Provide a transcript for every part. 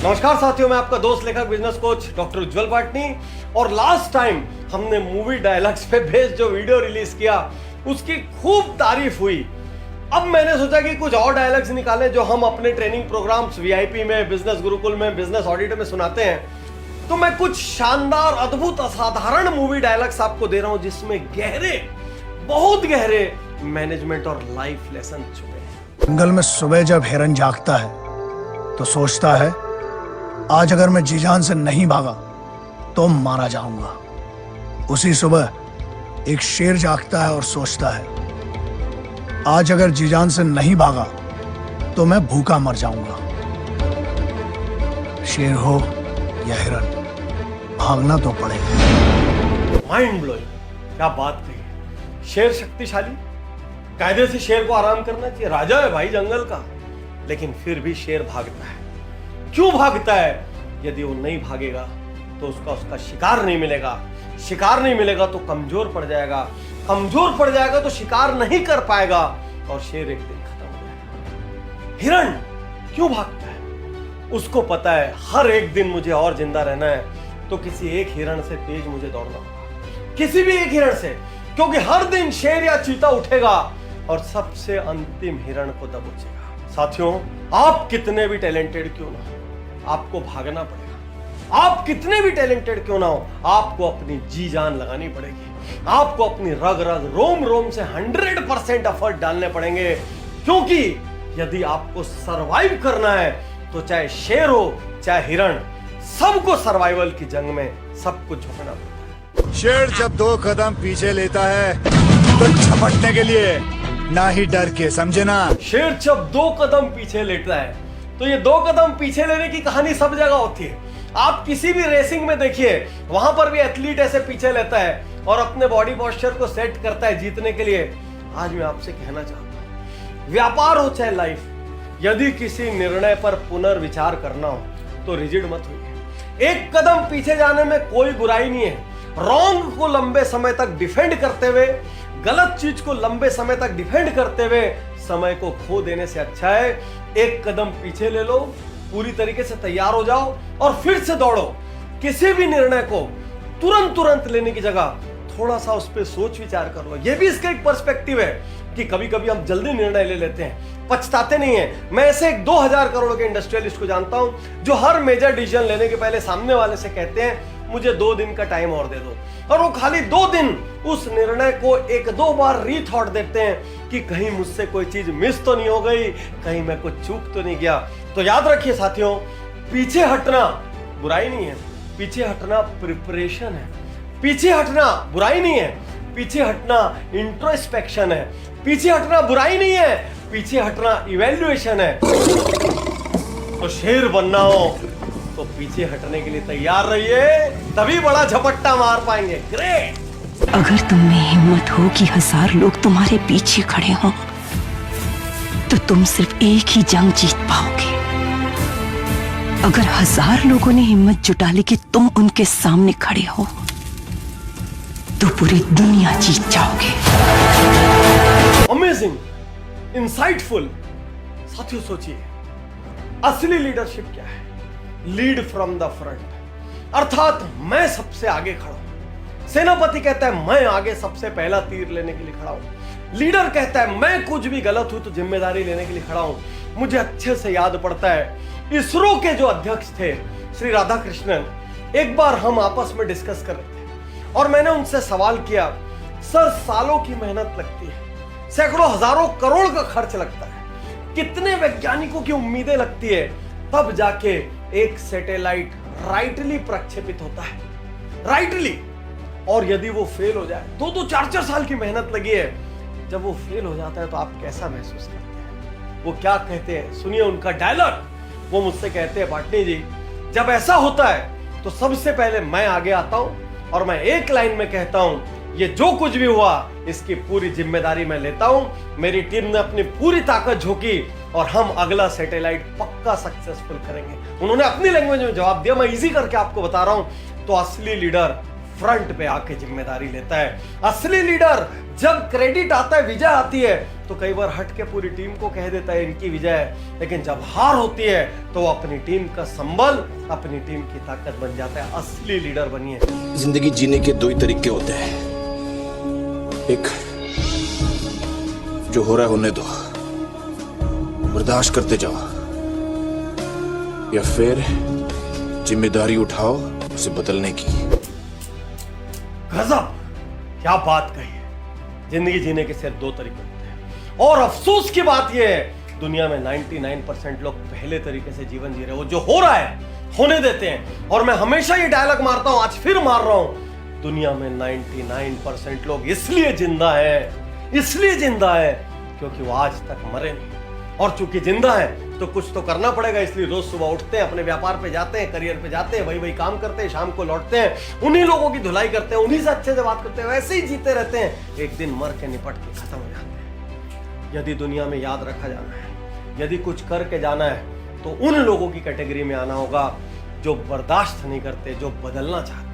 नमस्कार साथियों, मैं आपका दोस्त लेखक बिजनेस कोच डॉक्टर उज्जवल पाटनी। और लास्ट टाइम हमने मूवी डायलॉग्स पे बेस्ड जो वीडियो रिलीज किया उसकी खूब तारीफ हुई। अब मैंने सोचा कि कुछ और डायलॉग्स निकालें जो हम अपने ट्रेनिंग प्रोग्राम्स वीआईपी में, बिजनेस गुरुकुल में, बिजनेस ऑडिटर में सुनाते हैं। तो मैं कुछ शानदार, अद्भुत, असाधारण मूवी डायलॉग्स आपको दे रहा हूं जिसमें गहरे, बहुत गहरे मैनेजमेंट और लाइफ लेसन छुपे हैं। जंगल में सुबह जब हिरन जागता है तो सोचता है, आज अगर मैं जी जान से नहीं भागा तो मारा जाऊंगा। उसी सुबह एक शेर जागता है और सोचता है, आज अगर जी जान से नहीं भागा तो मैं भूखा मर जाऊंगा। शेर हो या हिरन, भागना तो पड़ेगा। माइंड ब्लोइंग, क्या बात कही। शेर शक्तिशाली, कायदे से शेर को आराम करना चाहिए, राजा है भाई जंगल का, लेकिन फिर भी शेर भागता है। क्यों भागता है? यदि वो नहीं भागेगा तो उसका शिकार नहीं मिलेगा, शिकार नहीं मिलेगा तो कमजोर पड़ जाएगा, कमजोर पड़ जाएगा तो शिकार नहीं कर पाएगा और शेर एक दिन खत्म हो जाएगा। हिरण क्यों भागता है? उसको पता है हर एक दिन मुझे और जिंदा रहना है तो किसी एक हिरण से तेज मुझे दौड़ना होगा, किसी भी एक हिरण से, क्योंकि हर दिन शेर या चीता उठेगा और सबसे अंतिम हिरण को दबोचेगा। साथियों, आप कितने भी टैलेंटेड क्यों ना हो, आपको भागना पड़ेगा। आप कितने भी टैलेंटेड क्यों ना हो, आपको अपनी जी जान लगानी पड़ेगी। आपको अपनी रग रग, रोम रोम से 100% एफर्ट डालने पड़ेंगे, क्योंकि यदि आपको सरवाइव करना है तो चाहे शेर हो चाहे हिरण, सबको सर्वाइवल की जंग में सब कुछ झुकना पड़ता है। शेर जब 2 कदम पीछे लेता है तो झपटने के लिए, ना ही डर के, समझे ना। शेर जब 2 कदम पीछे लेता है तो ये 2 कदम पीछे लेने की कहानी सब जगह होती है। आप किसी भी रेसिंग में देखिए, वहां पर भी एथलीट ऐसे पीछे लेता है और अपने बॉडी पोस्चर को सेट करता है जीतने के लिए। आज मैं आपसे कहना चाहता हूं, व्यापार हो चाहे लाइफ, यदि किसी निर्णय पर पुनर्विचार करना हो तो रिजिड मत होइए। 1 कदम पीछे जाने में कोई बुराई नहीं है। रॉन्ग को लंबे समय तक डिफेंड करते हुए, गलत चीज को लंबे समय तक डिफेंड करते हुए समय को खो देने से अच्छा है 1 कदम पीछे ले लो, पूरी तरीके से तैयार हो जाओ और फिर से दौड़ो। किसी भी निर्णय को तुरंत लेने की जगह थोड़ा सा उस पर सोच विचार कर लो। यह भी इसका एक पर्सपेक्टिव है कि कभी कभी हम जल्दी निर्णय ले लेते हैं, पछताते नहीं है। मैं ऐसे एक 2000 करोड़ के इंडस्ट्रियलिस्ट को जानता हूं जो हर मेजर डिसीजन लेने के पहले सामने वाले से कहते हैं, मुझे 2 दिन का टाइम और दे दो, और वो खाली 2 दिन उस निर्णय को 1-2 बार रीथॉट देते हैं कि कहीं मुझसे कोई चीज मिस तो नहीं हो गई, कहीं मैं कुछ चूक तो नहीं गया। तो याद रखिए साथियों, पीछे हटना बुराई नहीं है, पीछे हटना प्रिपरेशन है। पीछे हटना बुराई नहीं है, पीछे हटना इंट्रोस्पेक्शन है। पीछे हटना बुराई नहीं है, पीछे हटना इवैल्यूएशन है। तो शेर बनना हो तो पीछे हटने के लिए तैयार रहिए, तभी बड़ा झपट्टा मार पाएंगे। ग्रेट। अगर तुम में हिम्मत हो कि 1000 लोग तुम्हारे पीछे खड़े हों तो तुम सिर्फ एक ही जंग जीत पाओगे। अगर 1000 लोगों ने हिम्मत जुटा ली कि तुम उनके सामने खड़े हो तो पूरी दुनिया जीत जाओगे। Amazing, insightful. साथियों सोचिए, असली लीडरशिप क्या है? लीड फ्रॉम द फ्रंट, अर्थात मैं सबसे आगे खड़ा हूं। सेनापति कहता है मैं आगे सबसे पहला तीर लेने के लिए खड़ा हूं। लीडर कहता है मैं कुछ भी गलत हुई तो जिम्मेदारी लेने के लिए खड़ा हूं। मुझे अच्छे से याद पड़ता है, इसरो के जो अध्यक्ष थे श्री राधाकृष्णन, एक बार हम आपस में डिस्कस कर रहे थे और मैंने उनसे सवाल किया, सर सालों की मेहनत लगती है, सैकड़ों हजारों करोड़ का खर्च लगता है, कितने वैज्ञानिकों की उम्मीदें लगती है, तब जाके एक सैटेलाइट राइटली प्रक्षेपित होता है, राइटली। और यदि वो फेल हो जाए, 2-2, 4-4 साल की मेहनत लगी है, जब वो फेल हो जाता है तो आप कैसा महसूस करते हैं? वो क्या कहते हैं, सुनिए उनका डायलॉग। वो मुझसे कहते हैं, पाटनी जी, जब ऐसा होता है तो सबसे पहले मैं आगे आता हूं और मैं एक लाइन में कहता हूं, ये जो कुछ भी हुआ इसकी पूरी जिम्मेदारी मैं लेता हूं। मेरी टीम ने अपनी पूरी ताकत झोंकी और हम अगला सैटेलाइट पक्का सक्सेसफुल करेंगे। उन्होंने अपनी लैंग्वेज में जवाब दिया, मैं इजी करके आपको बता रहा हूं। तो असली लीडर फ्रंट पे आके जिम्मेदारी लेता है। असली लीडर जब क्रेडिट आता है, विजय आती है, तो कई बार हट के पूरी टीम को कह देता है इनकी विजय है। लेकिन जब हार होती है तो वो अपनी टीम का संबल, अपनी टीम की ताकत बन जाता है। असली लीडर बनिए। जिंदगी जीने के दो ही तरीके होते हैं, एक जो हो रहा है होने दो, बर्दाश्त करते जाओ, या फिर जिम्मेदारी उठाओ उसे बदलने की। गजब, क्या बात कही है। जिंदगी जीने के सिर्फ दो तरीके होते हैं, और अफसोस की बात यह है दुनिया में 99% लोग पहले तरीके से जीवन जी रहे हैं। वो जो हो रहा है होने देते हैं। और मैं हमेशा ये डायलॉग मारता हूं, आज फिर मार रहा हूं, दुनिया में 99% लोग इसलिए जिंदा है क्योंकि वो आज तक मरे नहीं। और चूंकि जिंदा है तो कुछ तो करना पड़ेगा, इसलिए रोज सुबह उठते हैं, अपने व्यापार पे जाते हैं, करियर पे जाते हैं, वही काम करते हैं, शाम को लौटते हैं, उन्हीं लोगों की धुलाई करते हैं, उन्हीं से अच्छे से बात करते हैं, वैसे ही जीते रहते हैं। एक दिन मर के निपट के खत्म हो जाते हैं। यदि दुनिया में याद रखा जाना है, यदि कुछ करके जाना है, तो उन लोगों की कैटेगरी में आना होगा जो बर्दाश्त नहीं करते, जो बदलना चाहते हैं।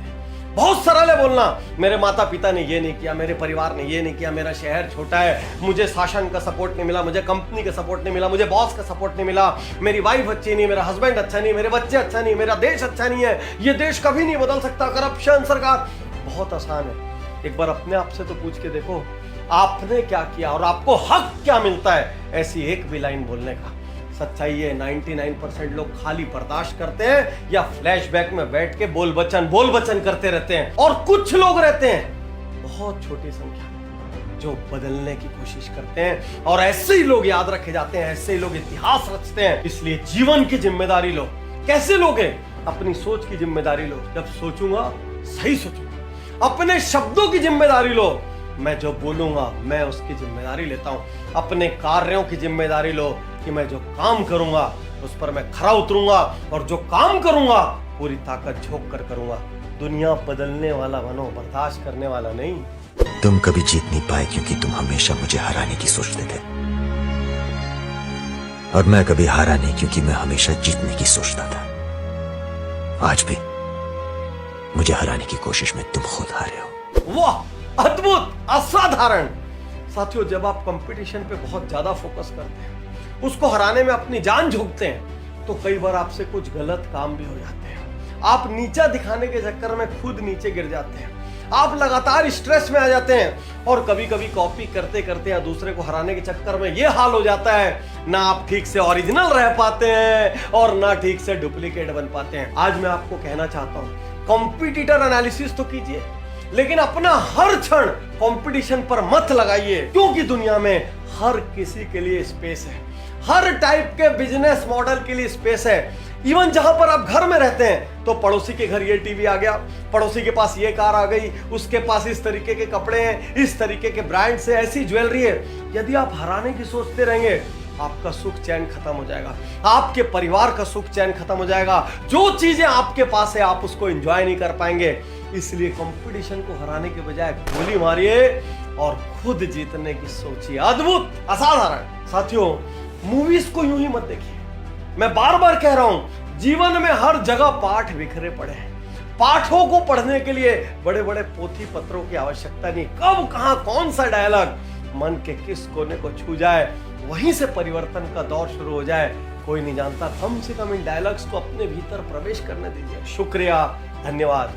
बहुत सरल है बोलना, मेरे माता पिता ने ये नहीं किया, मेरे परिवार ने ये नहीं किया, मेरा शहर छोटा है, मुझे शासन का सपोर्ट नहीं मिला, मुझे कंपनी का सपोर्ट नहीं मिला, मुझे बॉस का सपोर्ट नहीं मिला, मेरी वाइफ अच्छी नहीं, मेरा हस्बैंड अच्छा नहीं, मेरे बच्चे अच्छा नहीं, मेरा देश अच्छा नहीं है, ये देश कभी नहीं बदल सकता, करप्शन, सरकार। बहुत आसान है। एक बार अपने आप से तो पूछ के देखो, आपने क्या किया और आपको हक क्या मिलता है ऐसी एक भी लाइन बोलने का। सच्चाई है 99% लोग खाली बर्दाश्त करते हैं या फ्लैशबैक में बैठ के बोल बचन करते रहते हैं। और कुछ लोग रहते हैं, बहुत छोटी संख्या, जो बदलने की कोशिश करते हैं। और ऐसे ही लोग याद रखे जाते हैं, ऐसे ही लोग इतिहास रचते हैं। इसलिए जीवन की जिम्मेदारी लो। कैसे लोगे? अपनी सोच की जिम्मेदारी लो। जब सोचूंगा सही सोचूंगा। अपने शब्दों की जिम्मेदारी लो। मैं जो बोलूंगा मैं उसकी जिम्मेदारी लेता हूं। अपने कार्यों की जिम्मेदारी लो कि मैं जो काम करूंगा उस पर मैं खरा उतरूंगा, और जो काम करूंगा पूरी ताकत झोंक कर करूंगा। दुनिया बदलने वाला बनो, बर्दाश्त करने वाला नहीं। तुम कभी जीत नहीं पाए क्योंकि तुम हमेशा मुझे हराने की सोचते थे, और मैं कभी हारा नहीं क्योंकि मैं हमेशा जीतने की सोचता था। आज भी मुझे हराने की कोशिश में तुम खुद हारे हो। वाह, अद्भुत, असाधारण। साथियों, जब आप कंपटीशन पे बहुत ज्यादा फोकस करते हैं, उसको हराने में अपनी जान झोंकते हैं, तो कई बार आपसे कुछ गलत काम भी हो जाते हैं। आप नीचा दिखाने के चक्कर में खुद नीचे गिर जाते हैं। आप लगातार स्ट्रेस में आ जाते हैं, और कभी कभी कॉपी करते करते या दूसरे को हराने के चक्कर में यह हाल हो जाता है, ना आप ठीक से ओरिजिनल रह पाते हैं और ना ठीक से डुप्लीकेट बन पाते हैं। आज मैं आपको कहना चाहता हूं, कॉम्पिटिटर एनालिसिस तो कीजिए, लेकिन अपना हर क्षण कंपटीशन पर मत लगाइए, क्योंकि दुनिया में हर किसी के लिए स्पेस है। हर टाइप के बिजनेस मॉडल के लिए स्पेस है। इवन जहां पर आप घर में रहते हैं तो पड़ोसी के घर ये टीवी आ गया, पड़ोसी के पास ये कार आ गई, उसके पास इस तरीके के कपड़े हैं, इस तरीके के ब्रांड से ऐसी ज्वेलरी है। यदि आप हराने की सोचते रहेंगे, आपका सुख चैन खत्म हो जाएगा, आपके परिवार का सुख चैन खत्म हो जाएगा। जो चीजें आपके पास है आप उसको एंजॉय नहीं कर पाएंगे। इसलिए कंपटीशन को हराने के बजाय गोली मारिए और खुद जीतने की सोचिए। अद्भुत, असाधारण। साथियों, मूवीज को यूं ही मत देखिए। मैं बार बार कह रहा हूं, जीवन में हर जगह पाठ बिखरे पड़े हैं। पाठों को पढ़ने के लिए बड़े बड़े पोथी पत्रों की आवश्यकता नहीं। कब कहां कौन सा डायलॉग मन के किस कोने को छू जाए, वहीं से परिवर्तन का दौर शुरू हो जाए, कोई नहीं जानता। कम से कम इन डायलॉग्स को अपने भीतर प्रवेश करने दीजिए। शुक्रिया, धन्यवाद।